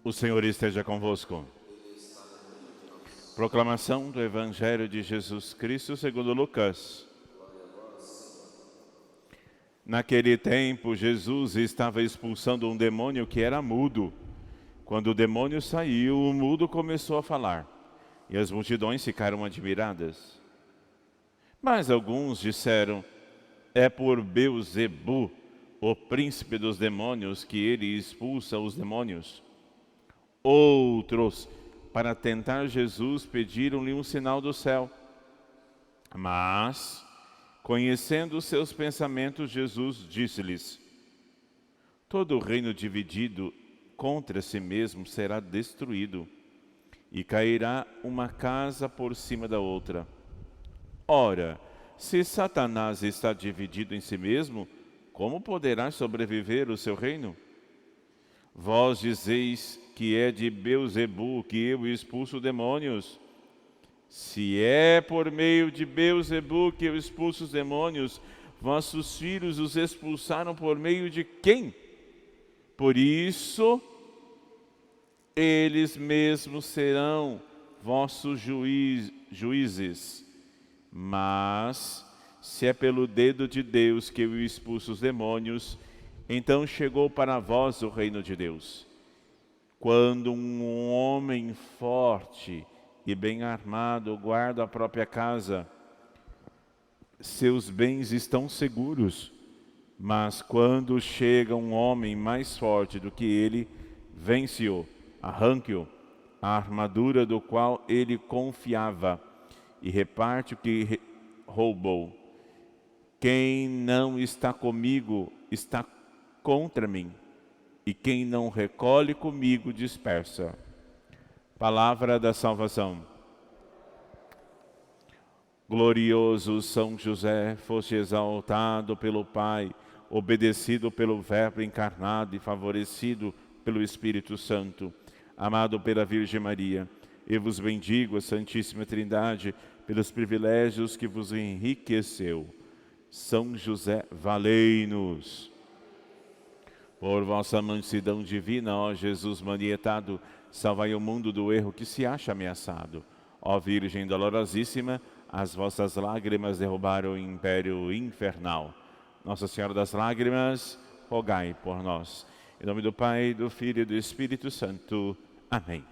O Senhor esteja convosco. Proclamação do Evangelho de Jesus Cristo segundo Lucas. Naquele tempo, Jesus estava expulsando um demônio que era mudo. Quando o demônio saiu, o mudo começou a falar, e as multidões ficaram admiradas. Mas alguns disseram: é por Beelzebu, o príncipe dos demônios, que ele expulsa os demônios. Outros, para tentar Jesus, pediram-lhe um sinal do céu. Mas, conhecendo os seus pensamentos, Jesus disse-lhes: todo reino dividido contra si mesmo será destruído, e cairá uma casa por cima da outra. Ora, se Satanás está dividido em si mesmo, como poderá sobreviver o seu reino? Vós dizeis que é de Beelzebu que eu expulso demônios. Se é por meio de Beelzebu que eu expulso os demônios, vossos filhos os expulsaram por meio de quem? Por isso, eles mesmos serão vossos juízes. Mas, se é pelo dedo de Deus que eu expulso os demônios, então chegou para vós o reino de Deus. Quando um homem forte e bem armado guarda a própria casa, seus bens estão seguros. Mas quando chega um homem mais forte do que ele, vence-o, arranque-o, a armadura do qual ele confiava, e reparte o que roubou. Quem não está comigo está contra mim, e quem não recolhe comigo dispersa. Palavra da salvação. Glorioso São José, foste exaltado pelo Pai, obedecido pelo Verbo encarnado e favorecido pelo Espírito Santo, amado pela Virgem Maria. Eu vos bendigo, a Santíssima Trindade, pelos privilégios que vos enriqueceu. São José, valei-nos. Por vossa mansidão divina, ó Jesus manietado, salvai o mundo do erro que se acha ameaçado. Ó Virgem dolorosíssima, as vossas lágrimas derrubaram o império infernal. Nossa Senhora das Lágrimas, rogai por nós. Em nome do Pai, do Filho e do Espírito Santo. Amém.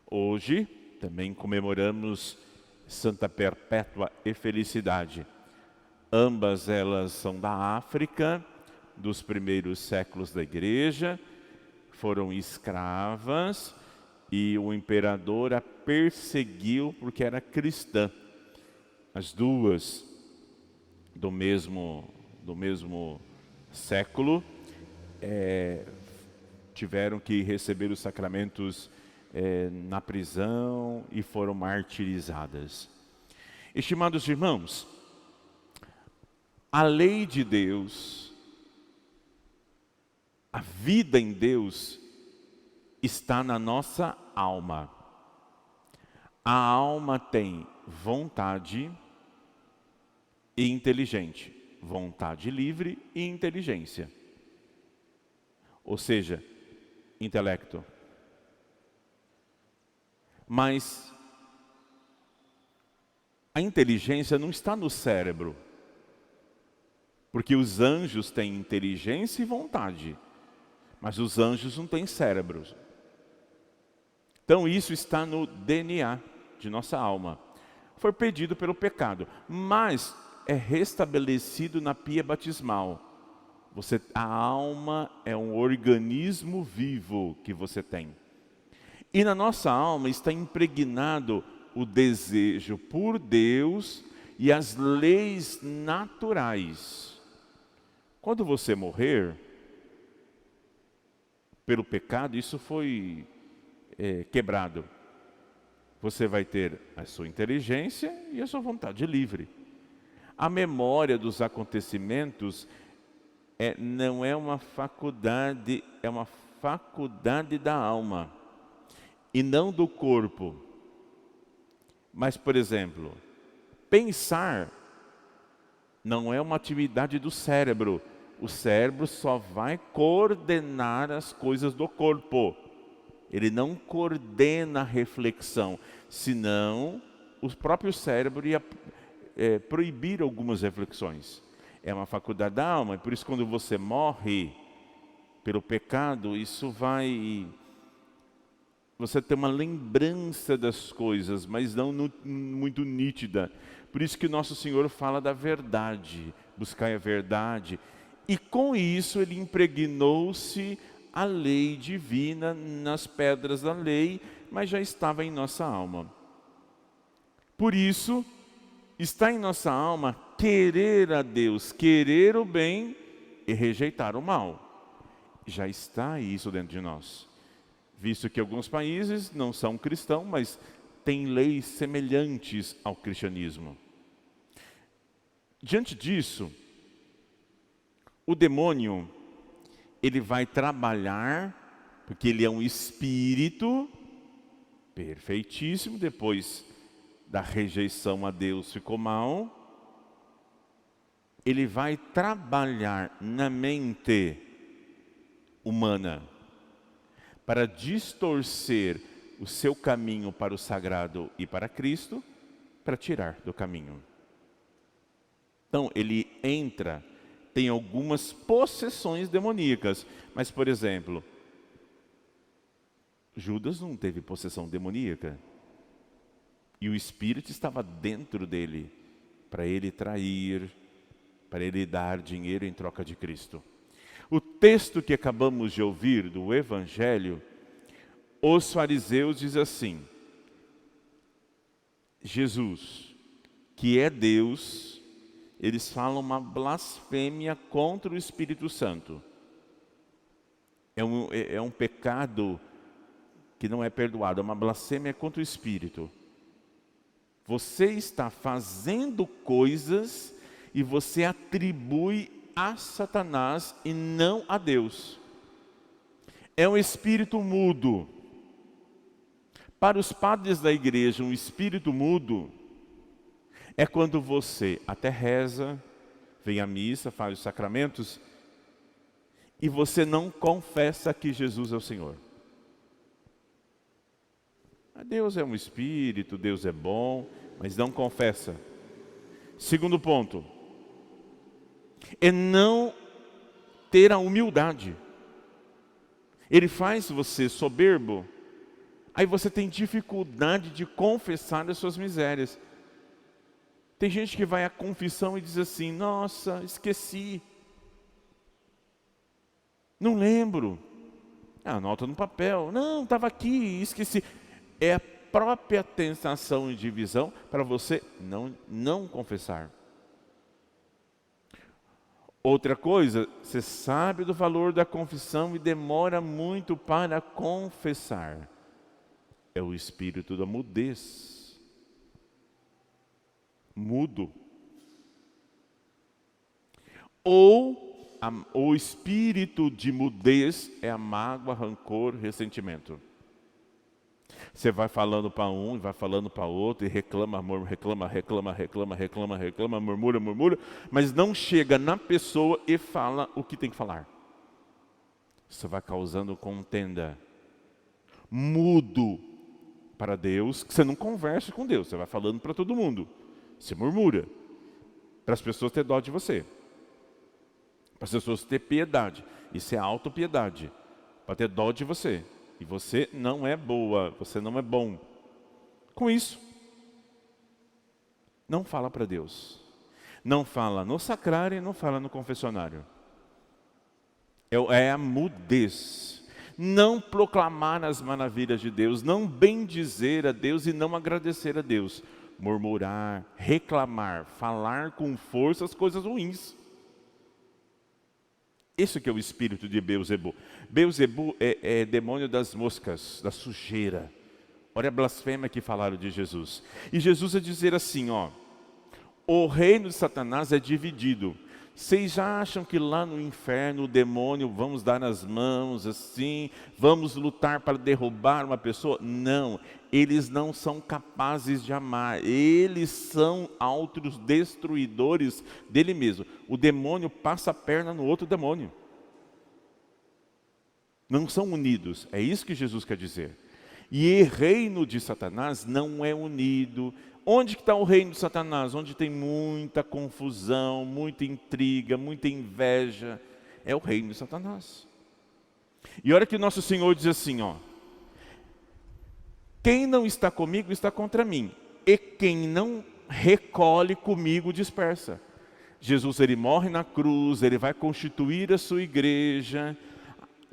Hoje também comemoramos Santa Perpétua e Felicidade. Ambas elas são da África, dos primeiros séculos da Igreja, foram escravas e o imperador a perseguiu porque era cristã. As duas do mesmo século tiveram que receber os sacramentos na prisão e foram martirizadas. Estimados irmãos, a lei de Deus, a vida em Deus está na nossa alma. A alma tem vontade e inteligente, vontade livre e inteligência. Ou seja, intelecto. Mas a inteligência não está no cérebro, porque os anjos têm inteligência e vontade, mas os anjos não têm cérebros. Então isso está no DNA de nossa alma. Foi perdido pelo pecado, mas é restabelecido na pia batismal. A alma é um organismo vivo que você tem. E na nossa alma está impregnado o desejo por Deus e as leis naturais. Quando você morrer, pelo pecado, isso foi quebrado. Você vai ter a sua inteligência e a sua vontade livre. A memória dos acontecimentos não é uma faculdade, é uma faculdade da alma e não do corpo. Mas, por exemplo, pensar não é uma atividade do cérebro. O cérebro só vai coordenar as coisas do corpo. Ele não coordena a reflexão, senão o próprio cérebro ia proibir algumas reflexões. É uma faculdade da alma, e por isso quando você morre pelo pecado, isso vai... Você tem uma lembrança das coisas, mas não muito nítida. Por isso que nosso Senhor fala da verdade, buscai a verdade. E com isso ele impregnou-se a lei divina nas pedras da lei, mas já estava em nossa alma. Por isso, está em nossa alma querer a Deus, querer o bem e rejeitar o mal. Já está isso dentro de nós. Visto que alguns países não são cristãos, mas têm leis semelhantes ao cristianismo. Diante disso, o demônio, ele vai trabalhar, porque ele é um espírito perfeitíssimo, depois da rejeição a Deus ficou mal. Ele vai trabalhar na mente humana para distorcer o seu caminho para o sagrado e para Cristo, para tirar do caminho. Então, ele entra, tem algumas possessões demoníacas, mas, por exemplo, Judas não teve possessão demoníaca, e o Espírito estava dentro dele, para ele trair, para ele dar dinheiro em troca de Cristo. O texto que acabamos de ouvir do Evangelho, os fariseus dizem assim: Jesus, que é Deus, eles falam uma blasfêmia contra o Espírito Santo. É um pecado que não é perdoado, é uma blasfêmia contra o Espírito. Você está fazendo coisas e você atribui a Satanás e não a Deus. É um espírito mudo. Para os padres da igreja, um espírito mudo é quando você até reza, vem à missa, faz os sacramentos, e você não confessa que Jesus é o Senhor. Deus é um espírito, Deus é bom, mas não confessa. Segundo ponto, é não ter a humildade. Ele faz você soberbo, aí você tem dificuldade de confessar as suas misérias. Tem gente que vai à confissão e diz assim: nossa, esqueci, não lembro. Anota no papel, não, estava aqui, esqueci. É a própria tentação e divisão para você não confessar. Outra coisa, você sabe do valor da confissão e demora muito para confessar. É o espírito da mudez. Mudo. Ou o espírito de mudez é a mágoa, rancor, ressentimento. Você vai falando para um, vai falando para outro, e reclama, murmura, mas não chega na pessoa e fala o que tem que falar. Isso vai causando contenda. Mudo para Deus, que você não conversa com Deus, você vai falando para todo mundo. Você murmura, para as pessoas ter dó de você, para as pessoas ter piedade. Isso é autopiedade, para ter dó de você. E você não é boa, você não é bom. Com isso, não fala para Deus. Não fala no sacrário e não fala no confessionário. É a mudez. Não proclamar as maravilhas de Deus, não bendizer a Deus e não agradecer a Deus. Murmurar, reclamar, falar com força as coisas ruins. Esse que é o espírito de Beelzebu. Beelzebu é demônio das moscas, da sujeira. Olha a blasfêmia que falaram de Jesus. E Jesus vai dizer assim, ó: o reino de Satanás é dividido. Vocês já acham que lá no inferno o demônio vamos dar as mãos assim, vamos lutar para derrubar uma pessoa? Não, eles não são capazes de amar, eles são autodestruidores dele mesmo. O demônio passa a perna no outro demônio. Não são unidos. É isso que Jesus quer dizer. E o reino de Satanás não é unido. Onde que está o reino de Satanás? Onde tem muita confusão, muita intriga, muita inveja. É o reino de Satanás. E olha que o nosso Senhor diz assim, ó. Quem não está comigo está contra mim. E quem não recolhe comigo dispersa. Jesus, ele morre na cruz, ele vai constituir a sua igreja.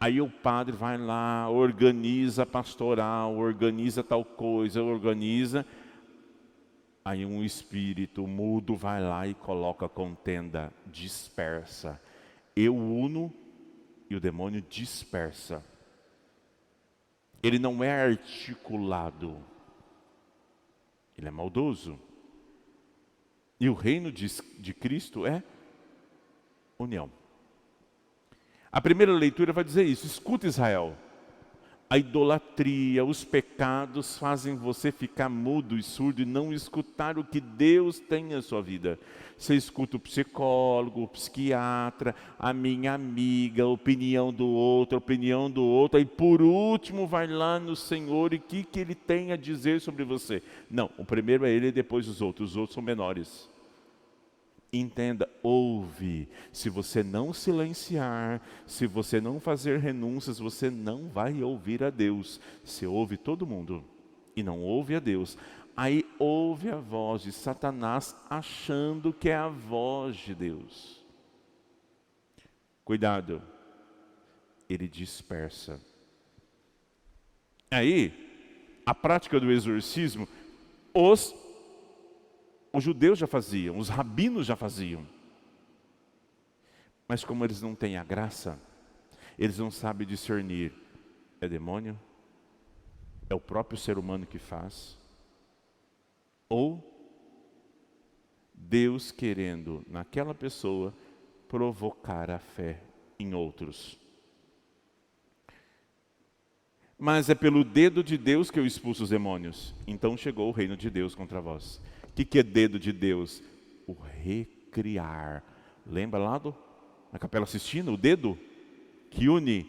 Aí o padre vai lá, organiza a pastoral, organiza tal coisa, organiza. Aí um espírito mudo vai lá e coloca a contenda, dispersa. Eu uno e o demônio dispersa. Ele não é articulado. Ele é maldoso. E o reino de Cristo é união. A primeira leitura vai dizer isso. Escuta, Israel. A idolatria, os pecados fazem você ficar mudo e surdo e não escutar o que Deus tem na sua vida. Você escuta o psicólogo, o psiquiatra, a minha amiga, a opinião do outro, aí por último vai lá no Senhor e o que Ele tem a dizer sobre você. Não, o primeiro é Ele e depois os outros são menores. Entenda, ouve. Se você não silenciar, se você não fazer renúncias, você não vai ouvir a Deus. Você ouve todo mundo e não ouve a Deus. Aí ouve a voz de Satanás achando que é a voz de Deus. Cuidado, ele dispersa. Aí, a prática do exorcismo, os judeus já faziam, os rabinos já faziam. Mas como eles não têm a graça, eles não sabem discernir. É demônio? É o próprio ser humano que faz? Ou Deus querendo naquela pessoa provocar a fé em outros? Mas é pelo dedo de Deus que eu expulso os demônios. Então chegou o reino de Deus contra vós. O que é dedo de Deus? O recriar. Lembra lá na Capela Sistina? O dedo que une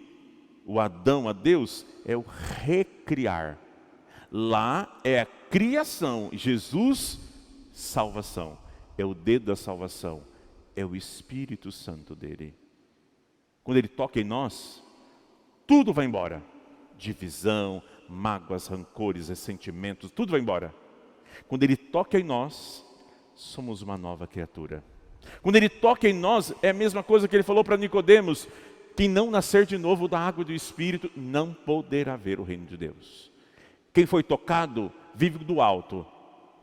o Adão a Deus é o recriar. Lá é a criação. Jesus, salvação. É o dedo da salvação. É o Espírito Santo dele. Quando ele toca em nós, tudo vai embora. Divisão, mágoas, rancores, ressentimentos, tudo vai embora. Quando ele toca em nós, somos uma nova criatura. Quando ele toca em nós, é a mesma coisa que ele falou para Nicodemos: quem não nascer de novo da água e do Espírito, não poderá ver o reino de Deus. Quem foi tocado, vive do alto.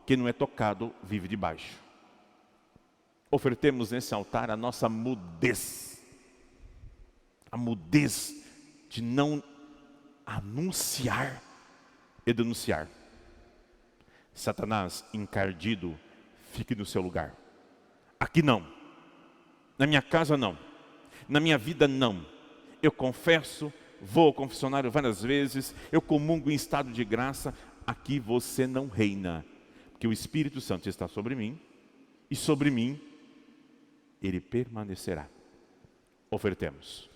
Quem não é tocado, vive de baixo. Ofertemos nesse altar a nossa mudez. A mudez de não anunciar e denunciar. Satanás, encardido, fique no seu lugar. Aqui não. Na minha casa não. Na minha vida não. Eu confesso, vou ao confessionário várias vezes, eu comungo em estado de graça. Aqui você não reina. Porque o Espírito Santo está sobre mim. E sobre mim, ele permanecerá. Ofertemos.